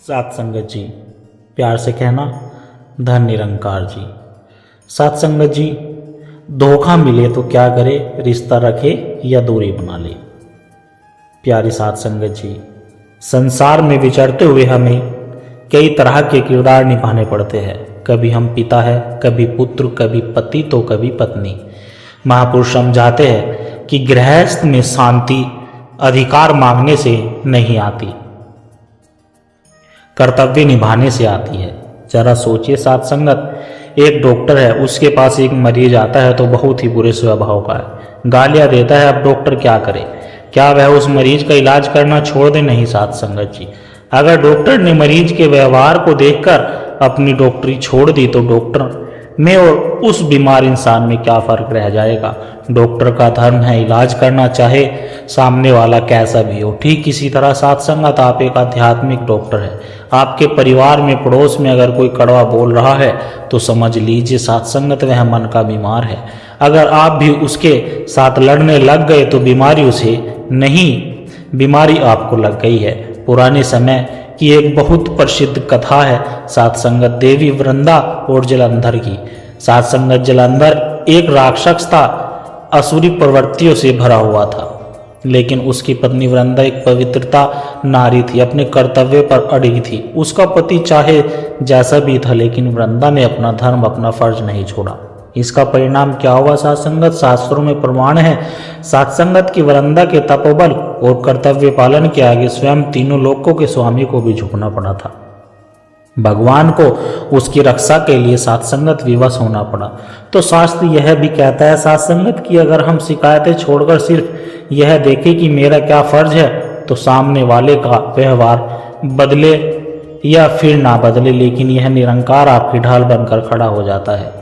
सात संगत जी, प्यार से कहना धन निरंकार जी। सात संगत जी, धोखा मिले तो क्या करे, रिश्ता रखे या दूरी बना ले। प्यारी सात संगत जी, संसार में विचरते हुए हमें कई तरह के किरदार निभाने पड़ते हैं। कभी हम पिता है, कभी पुत्र, कभी पति तो कभी पत्नी। महापुरुष समझाते हैं कि गृहस्थ में शांति अधिकार मांगने से नहीं आती, कर्तव्य निभाने से आती है। जरा सोचिए सात संगत, एक डॉक्टर है, उसके पास एक मरीज आता है तो बहुत ही बुरे स्वभाव का है, गालियां देता है। अब डॉक्टर क्या करे? क्या वह उस मरीज का इलाज करना छोड़ दे? नहीं सात संगत जी, अगर डॉक्टर ने मरीज के व्यवहार को देखकर अपनी डॉक्टरी छोड़ दी तो डॉक्टर में और उस बीमार इंसान में क्या फर्क रह जाएगा? डॉक्टर का धर्म है इलाज करना, चाहे सामने वाला कैसा भी हो। ठीक इसी तरह सात संगत, आप एक आध्यात्मिक डॉक्टर है। आपके परिवार में, पड़ोस में अगर कोई कड़वा बोल रहा है तो समझ लीजिए सात संगत वह मन का बीमार है। अगर आप भी उसके साथ लड़ने लग गए तो बीमारी उसे नहीं, बीमारी आपको लग गई है। पुराने समय की एक बहुत प्रसिद्ध कथा है सात संगत, देवी वृंदा और जलंधर की। सात संगत, जलंधर एक राक्षस था, असुरी प्रवृत्तियों से भरा हुआ था, लेकिन उसकी पत्नी वृंदा एक पवित्रता नारी थी, अपने कर्तव्य पर अड़ी थी। उसका पति चाहे जैसा भी था, लेकिन वृंदा ने अपना धर्म, अपना फर्ज नहीं छोड़ा। इसका परिणाम क्या हुआ सात संगत? शास्त्रों में प्रमाण है सात संगत की वृंदा के तपोबल और कर्तव्य पालन के आगे स्वयं तीनों लोकों के स्वामी को भी झुकना पड़ा था। भगवान को उसकी रक्षा के लिए सात संगत विवश होना पड़ा। तो शास्त्र यह भी कहता है सात संगत की, अगर हम शिकायतें छोड़कर सिर्फ यह देखें कि मेरा क्या फर्ज है, तो सामने वाले का व्यवहार बदले या फिर ना बदले, लेकिन यह निरंकार आपकी ढाल बनकर खड़ा हो जाता है।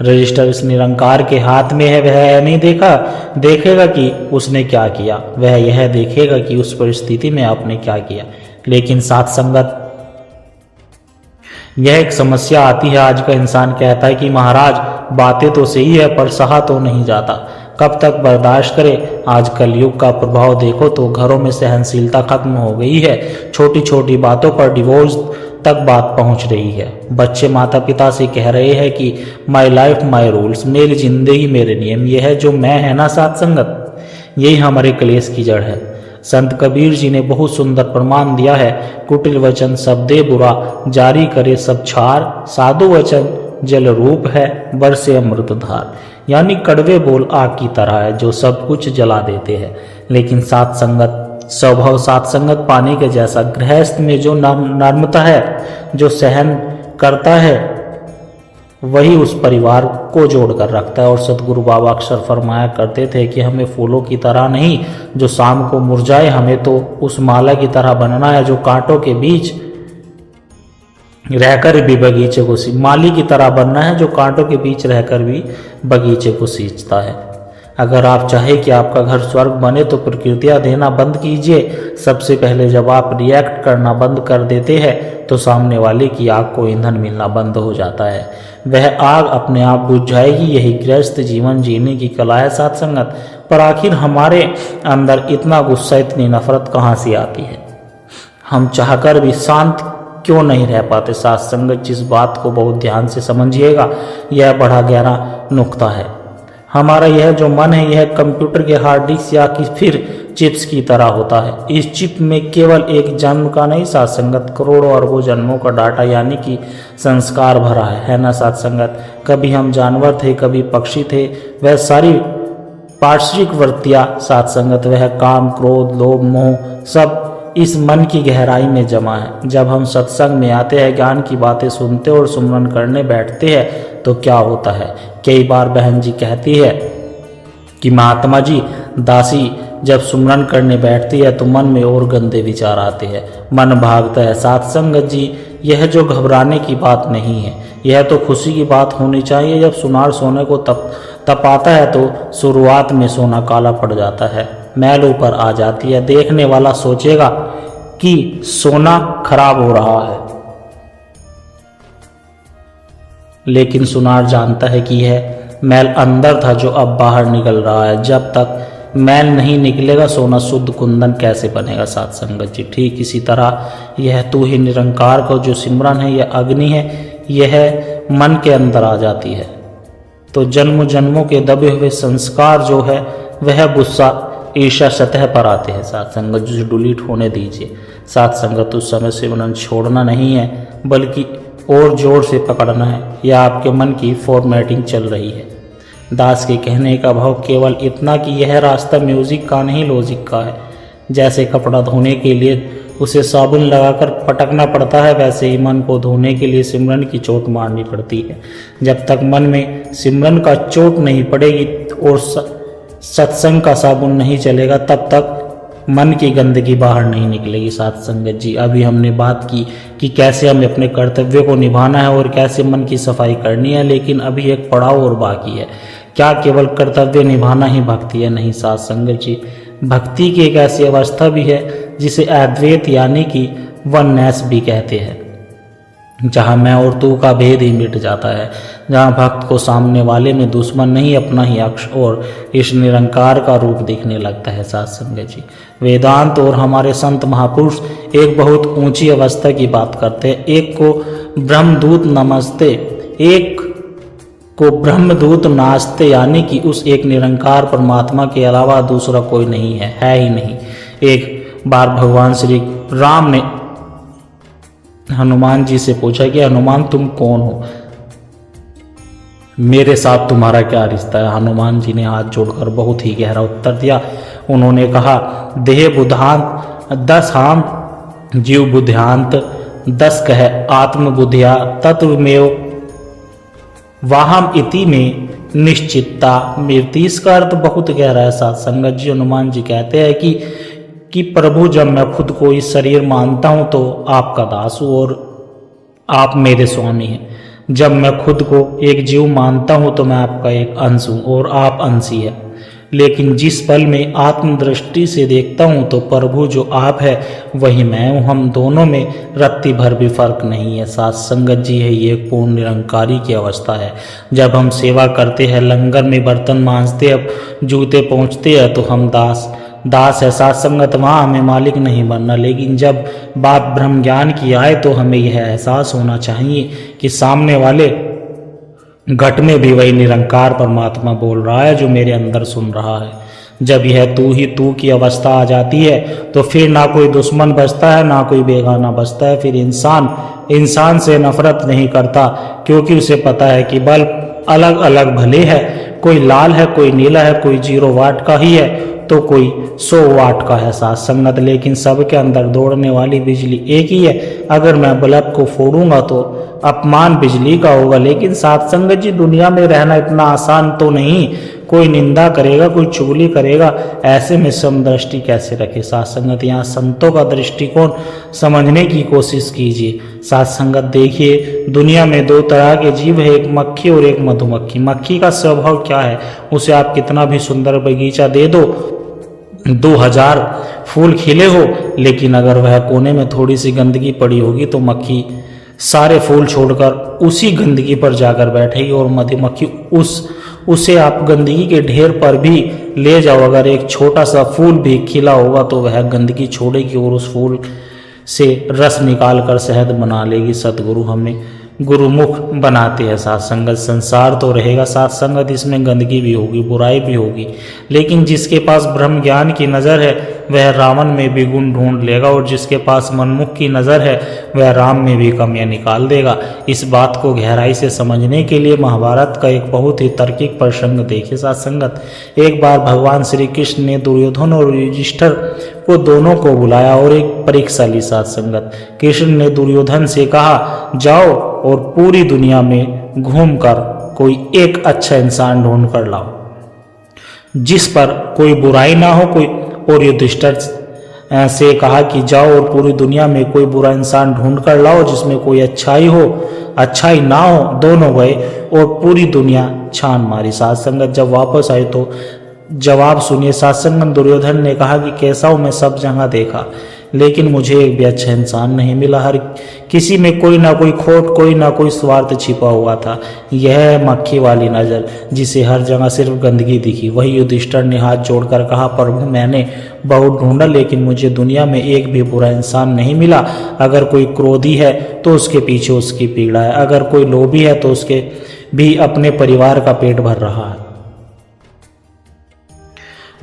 रजिस्टर इस निरंकार के हाथ में है। वह नहीं देखेगा कि उसने क्या किया, वह यह देखेगा कि उस परिस्थिति में आपने क्या किया। लेकिन सात संगत, यह एक समस्या आती है। आज का इंसान कहता है कि महाराज बातें तो सही है पर सहा तो नहीं जाता, कब तक बर्दाश्त करे। आज कलयुग का प्रभाव देखो तो घरों में सहनशीलता खत्म हो गई है। छोटी छोटी बातों पर डिवोर्स तक बात पहुंच रही है। बच्चे माता पिता से कह रहे हैं कि माई लाइफ माई रूल्स, मेरी जिंदगी मेरे नियम। यह है जो मैं है ना सात संगत, यही हमारे क्लेश की जड़ है। संत कबीर जी ने बहुत सुंदर प्रमाण दिया है, कुटिल वचन शब्दे बुरा, जारी करे सब छार, साधु वचन जल रूप है, बरसे अमृत धार। यानी कड़वे बोल आग की तरह है जो सब कुछ जला देते हैं। लेकिन सात संगत, स्वभाव सात संगत पानी के जैसा। गृहस्थ में जो नम्रता है, जो सहन करता है, वही उस परिवार को जोड़कर रखता है। और सतगुरु बाबा अक्सर फरमाया करते थे कि हमें फूलों की तरह नहीं जो शाम को मुरझाए, हमें तो उस माला की तरह बनना है जो कांटों के बीच रहकर भी बगीचे को माली की तरह बनना है जो कांटों के बीच रहकर भी बगीचे को सींचता है। अगर आप चाहें कि आपका घर स्वर्ग बने तो प्रकृतियां देना बंद कीजिए। सबसे पहले जब आप रिएक्ट करना बंद कर देते हैं तो सामने वाले की आग को ईंधन मिलना बंद हो जाता है, वह आग अपने आप बुझ जाएगी। यही गृहस्थ जीवन जीने की कला है सात संगत। पर आखिर हमारे अंदर इतना गुस्सा, इतनी नफरत कहाँ से आती है? हम चाहकर भी शांत क्यों नहीं रह पाते? सात संगत, जिस बात को बहुत ध्यान से समझिएगा, यह बड़ा गहरा नुक्ता है। हमारा यह जो मन है, यह कंप्यूटर के हार्ड डिस्क या कि फिर चिप्स की तरह होता है। इस चिप में केवल एक जन्म का नहीं सात संगत, करोड़ों अरबों जन्मों का डाटा यानी कि संस्कार भरा है ना सात संगत। कभी हम जानवर थे, कभी पक्षी थे, वह सारी पार्श्विक वृत्तियां सात संगत, वह काम, क्रोध, लोभ, मोह सब इस मन की गहराई में जमा है। जब हम सत्संग में आते हैं, ज्ञान की बातें सुनते और सुमरन करने बैठते हैं तो क्या होता है? कई बार बहन जी कहती है कि महात्मा जी, दासी जब सुमरन करने बैठती है तो मन में और गंदे विचार आते हैं, मन भागता है। सात संगत जी, यह जो घबराने की बात नहीं है, यह तो खुशी की बात होनी चाहिए। जब सुनार सोने को तपाता है तो शुरुआत में सोना काला पड़ जाता है, मैल ऊपर आ जाती है। देखने वाला सोचेगा कि सोना खराब हो रहा है, लेकिन सुनार जानता है कि यह मैल अंदर था जो अब बाहर निकल रहा है। जब तक मैल नहीं निकलेगा, सोना शुद्ध कुंदन कैसे बनेगा। साथ संगत जी, ठीक इसी तरह यह तू ही निरंकार का जो सिमरन है, यह अग्नि है, यह मन के अंदर आ जाती है तो जन्म जन्मों के दबे हुए संस्कार जो है वह गुस्सा ईर्ष्या सतह पर आते हैं। साथ संगत जी, डिलीट होने दीजिए। साथ संगत, उस समय सिमरन छोड़ना नहीं है बल्कि और जोर से पकड़ना है। यह आपके मन की फॉर्मेटिंग चल रही है। दास के कहने का भाव केवल इतना कि यह रास्ता म्यूजिक का नहीं लॉजिक का है। जैसे कपड़ा धोने के लिए उसे साबुन लगाकर पटकना पड़ता है, वैसे ही मन को धोने के लिए सिमरन की चोट मारनी पड़ती है। जब तक मन में सिमरन का चोट नहीं पड़ेगी और सत्संग का साबुन नहीं चलेगा, तब तक मन की गंदगी बाहर नहीं निकलेगी। साथ संगत जी, अभी हमने बात की कि कैसे हमें अपने कर्तव्य को निभाना है और कैसे मन की सफाई करनी है, लेकिन अभी एक पड़ाव और बाकी है। क्या केवल कर्तव्य निभाना ही भक्ति है? नहीं साथ संगत जी, भक्ति की एक ऐसी अवस्था भी है जिसे अद्वैत यानी कि वननेस भी कहते हैं, जहाँ मैं और तू का भेद ही मिट जाता है, जहाँ भक्त को सामने वाले में दुश्मन नहीं अपना ही अक्ष और इस निरंकार का रूप दिखने लगता है। साथ संगत जी, वेदांत और हमारे संत महापुरुष एक बहुत ऊंची अवस्था की बात करते हैं। एक को ब्रह्मदूत नमस्ते, एक को ब्रह्मदूत नास्ते, यानी कि उस एक निरंकार परमात्मा के अलावा दूसरा कोई नहीं है ही नहीं। एक बार भगवान श्री राम ने हनुमान जी से पूछा कि हनुमान तुम कौन हो, मेरे साथ तुम्हारा क्या रिश्ता है। हनुमान जी ने हाथ जोड़कर बहुत ही गहरा उत्तर दिया। उन्होंने कहा, देह बुधांत 10 हाम, जीव बुद्ध्यांत 10 कह, आत्म बुद्धिया तत्वमेव वाहम इति में निश्चितता मृति। इसका अर्थ बहुत गहरा है। साथ संगत जी, हनुमान जी कहते हैं कि प्रभु, जब मैं खुद को इस शरीर मानता हूं तो आपका दास हूं और आप मेरे स्वामी हैं। जब मैं खुद को एक जीव मानता हूं तो मैं आपका एक अंश हूं और आप अंशी है। लेकिन जिस पल में आत्मदृष्टि से देखता हूं तो प्रभु जो आप है वही मैं हूं। हम दोनों में रत्ती भर भी फर्क नहीं है। साथ संगत जी है, ये पूर्ण निरंकारी की अवस्था है। जब हम सेवा करते हैं, लंगर में बर्तन मांजते हैं, जूते पहुँचते हैं तो हम दास है। साथ संगत, वहाँ हमें मालिक नहीं बनना, लेकिन जब बात ब्रह्म ज्ञान की आए तो हमें यह एहसास होना चाहिए कि सामने वाले घट में भी वही निरंकार परमात्मा बोल रहा है जो मेरे अंदर सुन रहा है। जब यह तू ही तू की अवस्था आ जाती है तो फिर ना कोई दुश्मन बचता है, ना कोई बेगाना बचता है। फिर इंसान से नफरत नहीं करता, क्योंकि उसे पता है कि बल्ब अलग अलग भले है, कोई लाल है, कोई नीला है, कोई 0 वाट का ही है तो कोई 100 वाट का है। साथ संगत, लेकिन सबके अंदर दौड़ने वाली बिजली एक ही है। अगर मैं बल्ब को फोड़ूंगा तो अपमान बिजली का होगा। लेकिन साथ संगत जी, दुनिया में रहना इतना आसान तो नहीं। कोई निंदा करेगा, कोई चुगली करेगा, ऐसे में समदृष्टि कैसे रखे। साथ संगत, यहाँ संतों का दृष्टिकोण समझने की कोशिश कीजिए। साथ संगत, देखिए दुनिया में 2 तरह के जीव है, एक मक्खी और एक मधुमक्खी। मक्खी का स्वभाव क्या है? उसे आप कितना भी सुंदर बगीचा दे दो, 2000 फूल खिले हो, लेकिन अगर वह कोने में थोड़ी सी गंदगी पड़ी होगी तो मक्खी सारे फूल छोड़कर उसी गंदगी पर जाकर बैठेगी। और मधुमक्खी उसे आप गंदगी के ढेर पर भी ले जाओ, अगर एक छोटा सा फूल भी खिला होगा तो वह गंदगी छोड़ेगी और उस फूल से रस निकाल कर शहद बना लेगी। सतगुरु हमें गुरुमुख बनाते हैं। साथ संगत, संसार तो रहेगा साथ संगत, इसमें गंदगी भी होगी, बुराई भी होगी, लेकिन जिसके पास ब्रह्म ज्ञान की नज़र है वह रावण में भी गुण ढूंढ लेगा, और जिसके पास मनमुख की नज़र है वह राम में भी कमियां निकाल देगा। इस बात को गहराई से समझने के लिए महाभारत का एक बहुत ही तार्किक प्रसंग देखिए। साथ संगत, एक बार भगवान श्री कृष्ण ने दुर्योधन और युधिष्ठिर को दोनों को बुलाया और एक परीक्षा ली। साथ संगत, कृष्ण ने दुर्योधन से कहा, जाओ और पूरी दुनिया में घूमकर कोई एक अच्छा इंसान ढूंढ कर लाओ जिस पर कोई बुराई ना हो। और युधिष्ठिर से कहा कि जाओ और पूरी दुनिया में कोई बुरा इंसान ढूंढ कर लाओ जिसमें कोई अच्छाई ना हो। दोनों गए और पूरी दुनिया छान मारी। साथ संगत, जब वापस आए तो जवाब सुनिए। साथ संगत, दुर्योधन ने कहा कि कैसा हूं मैं सब जगह देखा, लेकिन मुझे एक भी अच्छा इंसान नहीं मिला। हर किसी में कोई ना कोई खोट, कोई ना कोई स्वार्थ छिपा हुआ था। यह है मक्खी वाली नज़र, जिसे हर जगह सिर्फ गंदगी दिखी। वही युधिष्ठिर ने हाथ जोड़कर कहा, प्रभु मैंने बहुत ढूंढा लेकिन मुझे दुनिया में एक भी बुरा इंसान नहीं मिला। अगर कोई क्रोधी है तो उसके पीछे उसकी पीड़ा है, अगर कोई लोभी है तो उसके भी अपने परिवार का पेट भर रहा है।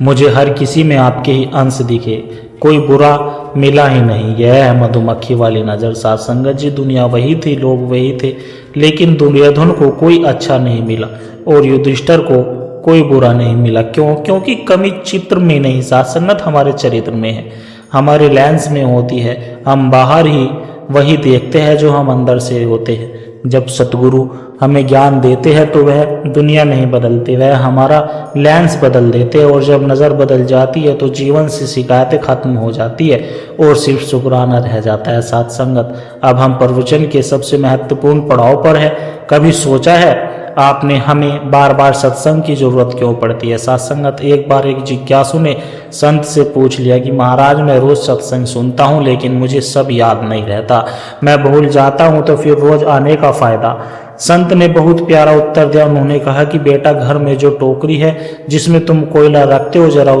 मुझे हर किसी में आपके ही अंश दिखे, कोई बुरा मिला ही नहीं। यह है मधुमक्खी वाली नज़र। साथ संगत जी, दुनिया वही थी, लोग वही थे, लेकिन दुर्योधन को कोई अच्छा नहीं मिला और युधिष्ठिर को कोई बुरा नहीं मिला। क्यों? क्योंकि कमी चित्र में नहीं, साथ संगत हमारे चरित्र में है, हमारे लेंस में होती है। हम बाहर ही वही देखते हैं जो हम अंदर से होते हैं। जब सतगुरु हमें ज्ञान देते हैं तो वह दुनिया नहीं बदलते, वह हमारा लेंस बदल देते हैं। और जब नज़र बदल जाती है तो जीवन से शिकायतें खत्म हो जाती है और सिर्फ शुक्राना रह जाता है। साथ संगत, अब हम प्रवचन के सबसे महत्वपूर्ण पड़ाव पर है। कभी सोचा है आपने हमें बार बार सत्संग की जरूरत क्यों पड़ती है? साथ संगत, एक बार एक जिज्ञासु ने संत से पूछ लिया कि महाराज मैं रोज सत्संग सुनता हूँ लेकिन मुझे सब याद नहीं रहता, मैं भूल जाता हूँ, तो फिर रोज आने का फायदा? संत ने बहुत प्यारा उत्तर दिया। उन्होंने कहा कि बेटा, घर में जो टोकरी है जिसमें तुम कोयला रखते हो, जरा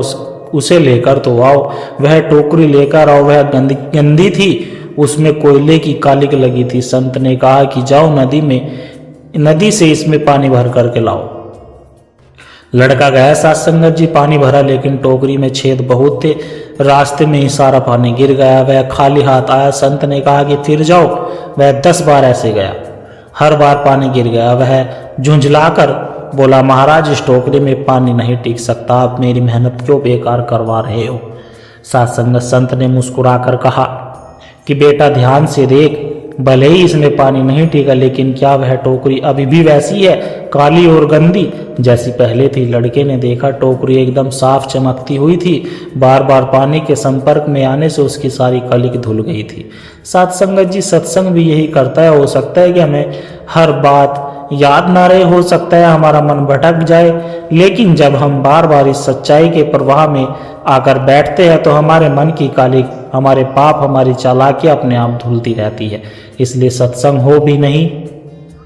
उसे लेकर तो आओ। वह टोकरी लेकर आओ, वह गंदी थी, उसमें कोयले की कालिक लगी थी। संत ने कहा कि जाओ नदी से इसमें पानी भर करके लाओ। लड़का गया। साथ संगत जी, पानी भरा लेकिन टोकरी में छेद बहुत थे। रास्ते में ही सारा पानी गिर गया। वह खाली हाथ आया। संत ने कहा कि फिर जाओ। वह 10 बार ऐसे गया, हर बार पानी गिर गया। वह झुंझलाकर बोला, महाराज इस टोकरी में पानी नहीं टिक सकता, आप मेरी मेहनत क्यों बेकार करवा रहे हो? साथ संगत, संत ने मुस्कुराकर कहा कि बेटा ध्यान से देख, भले ही इसमें पानी नहीं टिका लेकिन क्या वह टोकरी अभी भी वैसी है, काली और गंदी जैसी पहले थी? लड़के ने देखा टोकरी एकदम साफ चमकती हुई थी। बार बार पानी के संपर्क में आने से उसकी सारी कलिक धुल गई थी। साथ संगत जी, सत्संग भी यही करता है। हो सकता है कि हमें हर बात याद ना रहे, हो सकता है हमारा मन भटक जाए, लेकिन जब हम बार बार इस सच्चाई के प्रवाह में आकर बैठते हैं तो हमारे मन की कालिक, हमारे पाप, हमारी चालाकियां अपने आप धुलती रहती है। इसलिए सत्संग हो भी नहीं,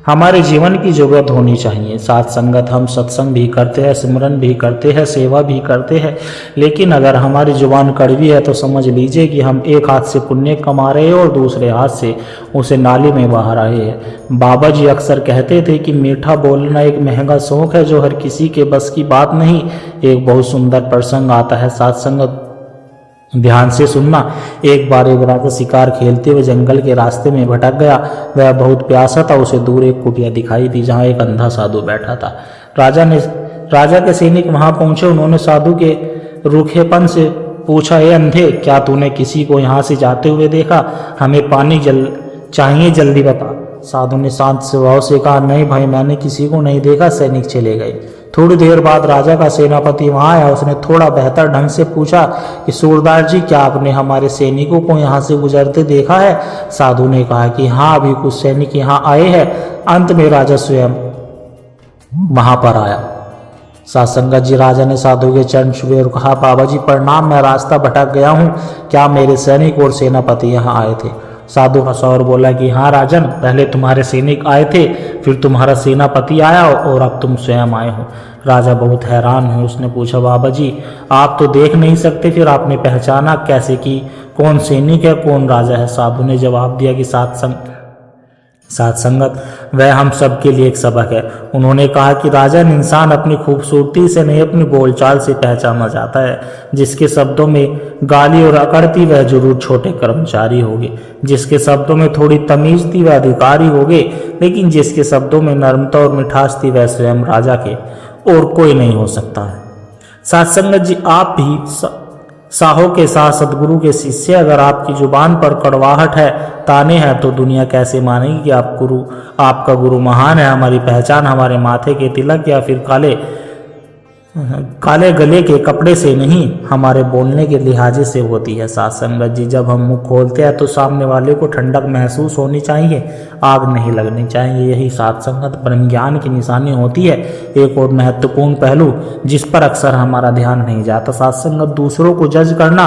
हमारे जीवन की जरूरत होनी चाहिए। साथ संगत, हम सत्संग भी करते हैं, सिमरन भी करते हैं, सेवा भी करते हैं, लेकिन अगर हमारी जुबान कड़वी है तो समझ लीजिए कि हम एक हाथ से पुण्य कमा रहे हैं और दूसरे हाथ से उसे नाली में बहा रहे हैं। बाबा जी अक्सर कहते थे कि मीठा बोलना एक महंगा शौक है जो हर किसी के बस की बात नहीं। एक बहुत सुंदर प्रसंग आता है। साथ संगत, ध्यान से सुनना। एक बार एक राजा शिकार खेलते हुए जंगल के रास्ते में भटक गया। वह बहुत प्यासा था। उसे दूर एक कुटिया दिखाई दी जहां एक अंधा साधु बैठा था। राजा के सैनिक वहां पहुंचे। उन्होंने साधु के रूखेपन से पूछा, ए अंधे, क्या तूने किसी को यहाँ से जाते हुए देखा? हमें पानी चाहिए, जल्दी बता। साधु ने शांत स्वभाव से कहा, नहीं भाई, मैंने किसी को नहीं देखा। सैनिक चले गए। थोड़ी देर बाद राजा का सेनापति वहां आया। उसने थोड़ा बेहतर ढंग से पूछा कि सूरदास जी, क्या आपने हमारे सैनिकों को यहाँ से गुजरते देखा है? साधु ने कहा कि हाँ, अभी कुछ सैनिक यहाँ आए हैं। अंत में राजा स्वयं वहां पर आया। साथ संगत जी, राजा ने साधु के चरण छुए और कहा, बाबा जी प्रणाम, मैं रास्ता भटक गया हूँ, क्या मेरे सैनिक और सेनापति यहाँ आए थे? साधु हंसा और बोला कि हाँ राजन, पहले तुम्हारे सैनिक आए थे, फिर तुम्हारा सेनापति आया और अब तुम स्वयं आए हो। राजा बहुत हैरान हुए। उसने पूछा, बाबा जी आप तो देख नहीं सकते, फिर आपने पहचाना कैसे कि कौन सैनिक है, कौन राजा है? साधु ने जवाब दिया कि साथ संगत, वह हम सब के लिए एक सबक है। उन्होंने कहा कि राजन, इंसान अपनी खूबसूरती से नहीं, अपनी बोलचाल से पहचाना जाता है। जिसके शब्दों में गाली और अकड़ती, वह जरूर छोटे कर्मचारी होंगे। जिसके शब्दों में थोड़ी तमीज थी, वह अधिकारी होंगे। लेकिन जिसके शब्दों में नर्मता और मिठास थी, वह स्वयं राजा के और कोई नहीं हो सकता है। साथ संगत जी, आप भी साहों के साथ सदगुरु के शिष्य, अगर आपकी जुबान पर कड़वाहट है, ताने हैं, तो दुनिया कैसे मानेगी कि आपका गुरु महान है? हमारी पहचान हमारे माथे के तिलक या फिर काले गले के कपड़े से नहीं, हमारे बोलने के लिहाजे से होती है। साथ संगत जी, जब हम मुंह खोलते हैं तो सामने वाले को ठंडक महसूस होनी चाहिए, आग नहीं लगनी चाहिए। यही साथ संगत ब्रह्म ज्ञान की निशानी होती है। एक और महत्वपूर्ण पहलू जिस पर अक्सर हमारा ध्यान नहीं जाता, साथ संगत, दूसरों को जज करना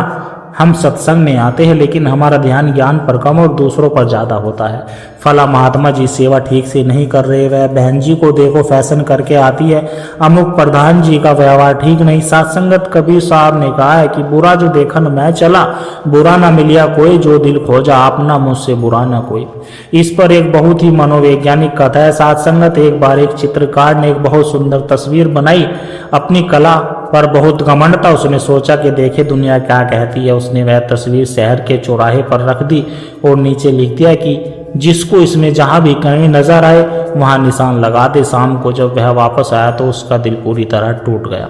हम सत्संग में आते हैं लेकिन हमारा ध्यान ज्ञान पर कम और दूसरों पर ज़्यादा होता है। फला महात्मा जी सेवा ठीक से नहीं कर रहे, वह बहन जी को देखो फैशन करके आती है, अमुक प्रधान जी का व्यवहार ठीक नहीं। सत्संगत कबीर साहब ने कहा है कि बुरा जो देखन मैं चला, बुरा ना मिलिया कोई, जो दिल खोजा अपना मुझसे बुरा ना कोई। इस पर एक बहुत ही मनोवैज्ञानिक कथा है। सत्संगत एक बार एक चित्रकार ने एक बहुत सुंदर तस्वीर बनाई, अपनी कला पर बहुत घमंड था। उसने सोचा कि देखे दुनिया क्या कहती है। उसने वह तस्वीर शहर के चौराहे पर रख दी और नीचे लिख दिया कि जिसको इसमें जहां भी कहीं नजर आए वहां निशान लगा दे। शाम को जब वह वापस आया तो उसका दिल पूरी तरह टूट गया।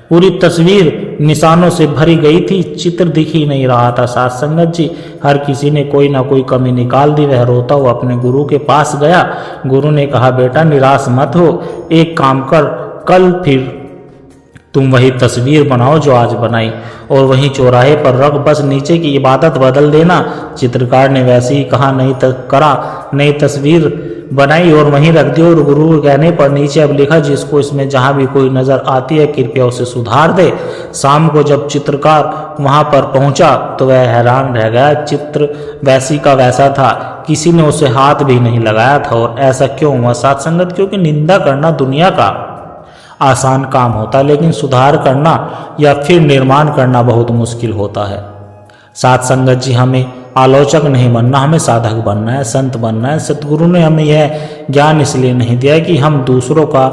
पूरी तस्वीर निशानों से भरी गई थी, चित्र दिख ही नहीं रहा था। सत्संगत जी, हर किसी ने कोई ना कोई कमी निकाल दी। वह रोता हुआ अपने गुरु के पास गया। गुरु ने कहा, बेटा निराश मत हो, एक काम कर, कल फिर तुम वही तस्वीर बनाओ जो आज बनाई और वहीं चौराहे पर रख, बस नीचे की इबादत बदल देना। चित्रकार ने वैसे ही कहा, नई तस्वीर बनाई और वहीं रख दी और गुरु के कहने पर नीचे अब लिखा, जिसको इसमें जहां भी कोई नजर आती है कृपया उसे सुधार दे। शाम को जब चित्रकार वहां पर पहुंचा तो वह हैरान रह गया। चित्र वैसी का वैसा था, किसी ने उसे हाथ भी नहीं लगाया था। और ऐसा क्यों हुआ सत्संगत? क्योंकि निंदा करना दुनिया का आसान काम होता है लेकिन सुधार करना या फिर निर्माण करना बहुत मुश्किल होता है। सत्संगत जी, हमें आलोचक नहीं बनना, हमें साधक बनना है, संत बनना है। सतगुरु ने हमें यह ज्ञान इसलिए नहीं दिया कि हम दूसरों का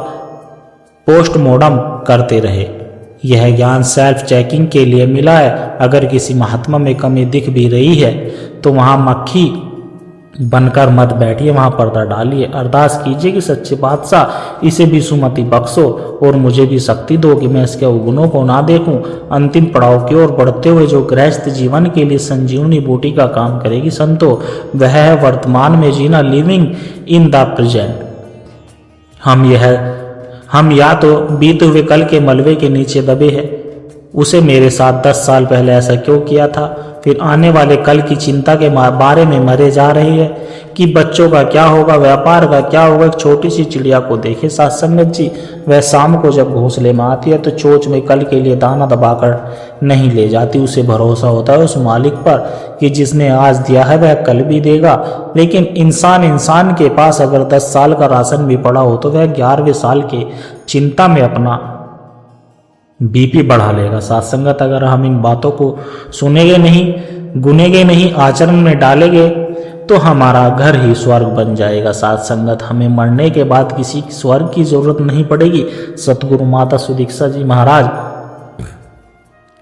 पोस्टमार्टम करते रहे। यह ज्ञान सेल्फ चेकिंग के लिए मिला है। अगर किसी महात्मा में कमी दिख भी रही है तो वहां मक्खी बनकर मत बैठिए, वहां पर्दा डालिए। अरदास कीजिए कि सच्चे बादशाह इसे भी सुमति बख्शो और मुझे भी शक्ति दो कि मैं इसके अवगुणों को ना देखूं। अंतिम पड़ाव की ओर बढ़ते हुए जो गृहस्थ जीवन के लिए संजीवनी बूटी का काम करेगी संतो, वह है वर्तमान में जीना, लिविंग इन द प्रेजेंट। हम या तो बीते हुए कल के मलबे के नीचे दबे हैं, उसे मेरे साथ 10 साल पहले ऐसा क्यों किया था, फिर आने वाले कल की चिंता के बारे में मरे जा रही है कि बच्चों का क्या होगा, व्यापार का क्या होगा। एक छोटी सी चिड़िया को देखे सत्संगत जी, वह शाम को जब घोंसले में आती है तो चोंच में कल के लिए दाना दबाकर नहीं ले जाती। उसे भरोसा होता है उस मालिक पर कि जिसने आज दिया है वह कल भी देगा। लेकिन इंसान के पास अगर 10 साल का राशन भी पड़ा हो तो वह 11वें साल के चिंता में अपना बीपी बढ़ा लेगा। सत्संगत, अगर हम इन बातों को सुनेंगे नहीं, गुनेंगे नहीं, आचरण में डालेंगे तो हमारा घर ही स्वर्ग बन जाएगा। सत्संगत, हमें मरने के बाद किसी स्वर्ग की जरूरत नहीं पड़ेगी। सतगुरु माता सुदीक्षा जी महाराज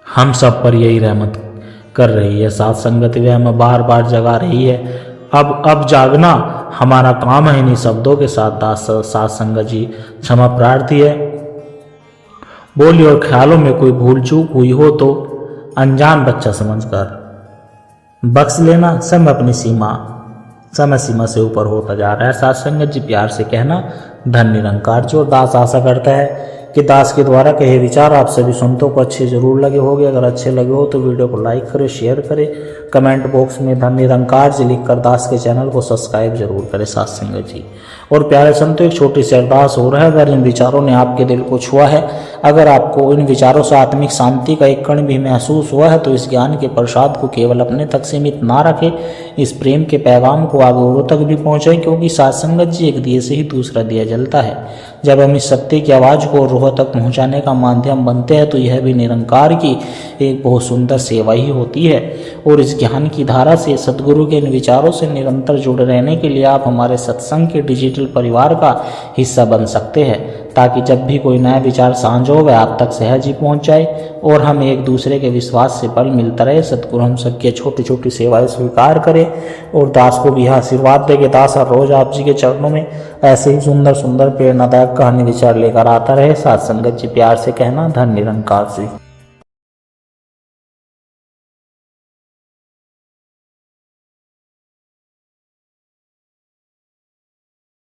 हम सब पर यही रहमत कर रही है। सत्संगत वे हमें बार बार जगा रही है। अब जागना हमारा काम है। इन्हीं शब्दों के साथ सत्संगत जी क्षमा प्रार्थी है। बोली और ख्यालों में कोई भूल चूक हुई हो तो अनजान बच्चा समझकर बख्श लेना। समय सीमा से ऊपर होता जा रहा है। सत्संगत जी, प्यार से कहना धन निरंकार जी। और दास आशा करता है कि दास के द्वारा कहे विचार आप सभी संतों को अच्छे जरूर लगे होंगे। अगर अच्छे लगे हो तो वीडियो को लाइक करें, शेयर करें, कमेंट बॉक्स में धन निरंकार जी लिखकर दास के चैनल को सब्सक्राइब जरूर करें सत्संगत जी। और प्यारे संतों, एक छोटी सी अरदास हो रहा है। अगर इन विचारों ने आपके दिल को छुआ है, अगर आपको इन विचारों से आत्मिक शांति का एक कण भी महसूस हुआ है तो इस ज्ञान के प्रसाद को केवल अपने तक सीमित ना रखें, इस प्रेम के पैगाम को आगे औरों तक भी पहुंचाएं। क्योंकि सत्संगत जी, एक दिए से ही दूसरा दिया जलता है। जब हम इस सत्य की आवाज़ को रूह तक पहुंचाने का माध्यम बनते हैं तो यह भी निरंकार की एक बहुत सुंदर सेवा ही होती है। और इस ज्ञान की धारा से, सतगुरु के इन विचारों से निरंतर जुड़े रहने के लिए आप हमारे सत्संग के डिजिटल परिवार का हिस्सा बन सकते हैं, ताकि जब भी कोई नया विचार साझ हो वह आप तक सहज ही पहुंच जाए और हम एक दूसरे के विश्वास से बल मिलता रहे। सतगुरु हम सबकी छोटी छोटी सेवाएं स्वीकार करें और दास को भी आशीर्वाद दे के दास हर रोज आप जी के चरणों में ऐसे ही सुंदर सुंदर प्रेरणादायक कहानी विचार लेकर आता रहे। सत्संगत जी, प्यार से कहना धन निरंकार जी।